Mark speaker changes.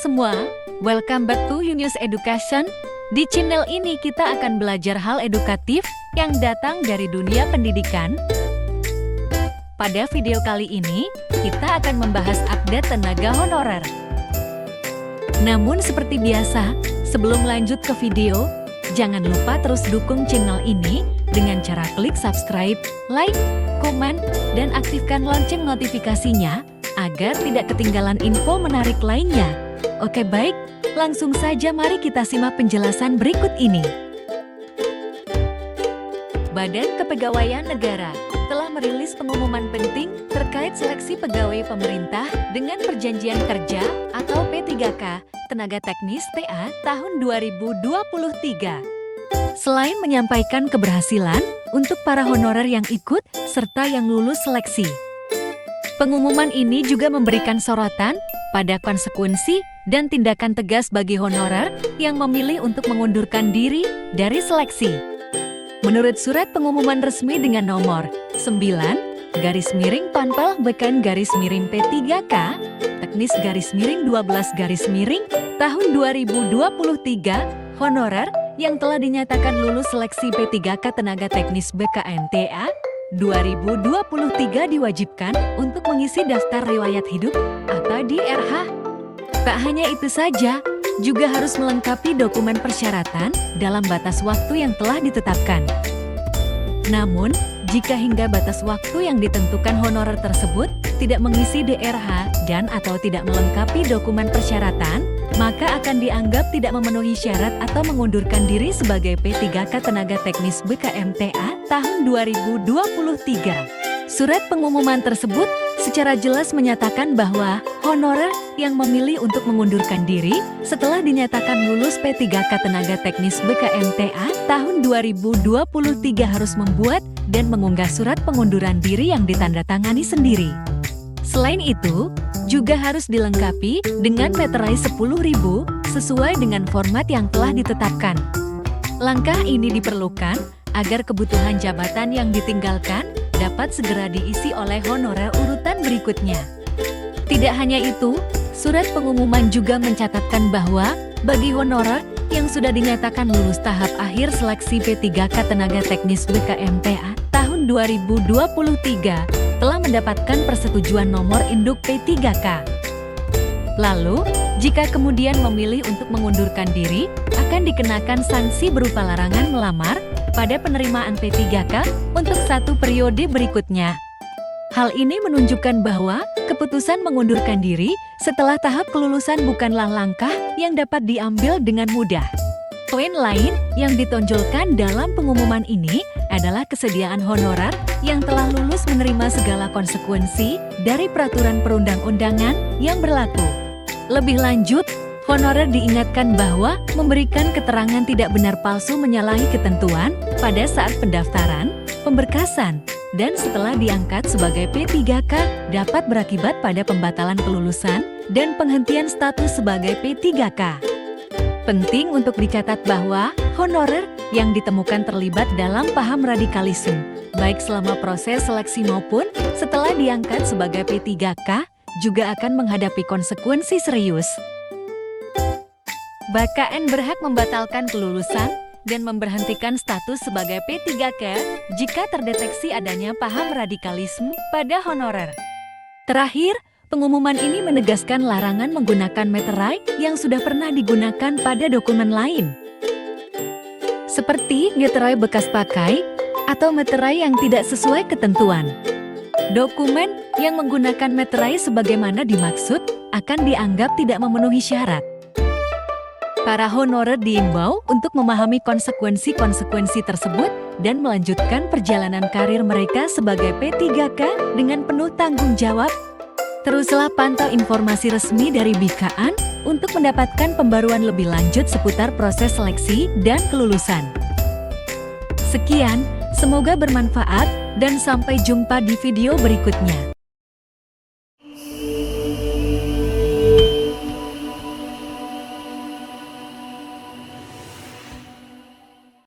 Speaker 1: semua, welcome back to Yunius Education. Di channel ini kita akan belajar hal edukatif yang datang dari dunia pendidikan. Pada video kali ini, kita akan membahas update tenaga honorer. Namun seperti biasa, sebelum lanjut ke video, jangan lupa terus dukung channel ini dengan cara klik subscribe, like, komen, dan aktifkan lonceng notifikasinya agar tidak ketinggalan info menarik lainnya. Oke baik, langsung saja mari kita simak penjelasan berikut ini. Badan Kepegawaian Negara telah merilis pengumuman penting terkait seleksi pegawai pemerintah dengan perjanjian kerja atau P3K Tenaga Teknis TA tahun 2023. Selain menyampaikan keberhasilan untuk para honorer yang ikut serta yang lulus seleksi, pengumuman ini juga memberikan sorotan pada konsekuensi dan tindakan tegas bagi honorer yang memilih untuk mengundurkan diri dari seleksi. Menurut surat pengumuman resmi dengan nomor 9-Panpel-BKN-P3K Teknis-12 tahun 2023, honorer yang telah dinyatakan lulus seleksi P3K Tenaga Teknis BKN-TA 2023 diwajibkan untuk mengisi daftar riwayat hidup atau DRH. Tak hanya itu saja, juga harus melengkapi dokumen persyaratan dalam batas waktu yang telah ditetapkan. Namun, jika hingga batas waktu yang ditentukan honorer tersebut tidak mengisi DRH dan atau tidak melengkapi dokumen persyaratan, maka akan dianggap tidak memenuhi syarat atau mengundurkan diri sebagai P3K Tenaga Teknis BKN-TA tahun 2023. Surat pengumuman tersebut secara jelas menyatakan bahwa honorer yang memilih untuk mengundurkan diri setelah dinyatakan lulus P3K Tenaga Teknis BKN-TA tahun 2023 harus membuat dan mengunggah surat pengunduran diri yang ditandatangani sendiri. Selain itu, juga harus dilengkapi dengan meterai 10.000 sesuai dengan format yang telah ditetapkan. Langkah ini diperlukan agar kebutuhan jabatan yang ditinggalkan dapat segera diisi oleh honorer urutan berikutnya. Tidak hanya itu, surat pengumuman juga mencatatkan bahwa bagi honorer yang sudah dinyatakan lulus tahap akhir seleksi P3K Tenaga Teknis BKN-TA tahun 2023 telah mendapatkan persetujuan nomor induk P3K. Lalu, jika kemudian memilih untuk mengundurkan diri, akan dikenakan sanksi berupa larangan melamar pada penerimaan P3K untuk 1 periode berikutnya. Hal ini menunjukkan bahwa keputusan mengundurkan diri setelah tahap kelulusan bukanlah langkah yang dapat diambil dengan mudah. Poin lain yang ditonjolkan dalam pengumuman ini adalah kesediaan honorer yang telah lulus menerima segala konsekuensi dari peraturan perundang-undangan yang berlaku. Lebih lanjut, honorer diingatkan bahwa memberikan keterangan tidak benar palsu menyalahi ketentuan pada saat pendaftaran, pemberkasan, dan setelah diangkat sebagai P3K dapat berakibat pada pembatalan kelulusan dan penghentian status sebagai P3K. Penting untuk dicatat bahwa honorer yang ditemukan terlibat dalam paham radikalisme, baik selama proses seleksi maupun setelah diangkat sebagai P3K, juga akan menghadapi konsekuensi serius. BKN berhak membatalkan kelulusan dan memberhentikan status sebagai P3K jika terdeteksi adanya paham radikalisme pada honorer. Terakhir, pengumuman ini menegaskan larangan menggunakan meterai yang sudah pernah digunakan pada dokumen lain, seperti meterai bekas pakai atau meterai yang tidak sesuai ketentuan. Dokumen yang menggunakan meterai sebagaimana dimaksud akan dianggap tidak memenuhi syarat. Para honorer diimbau untuk memahami konsekuensi-konsekuensi tersebut dan melanjutkan perjalanan karir mereka sebagai P3K dengan penuh tanggung jawab. Teruslah pantau informasi resmi dari BKN untuk mendapatkan pembaruan lebih lanjut seputar proses seleksi dan kelulusan. Sekian, semoga bermanfaat dan sampai jumpa di video berikutnya.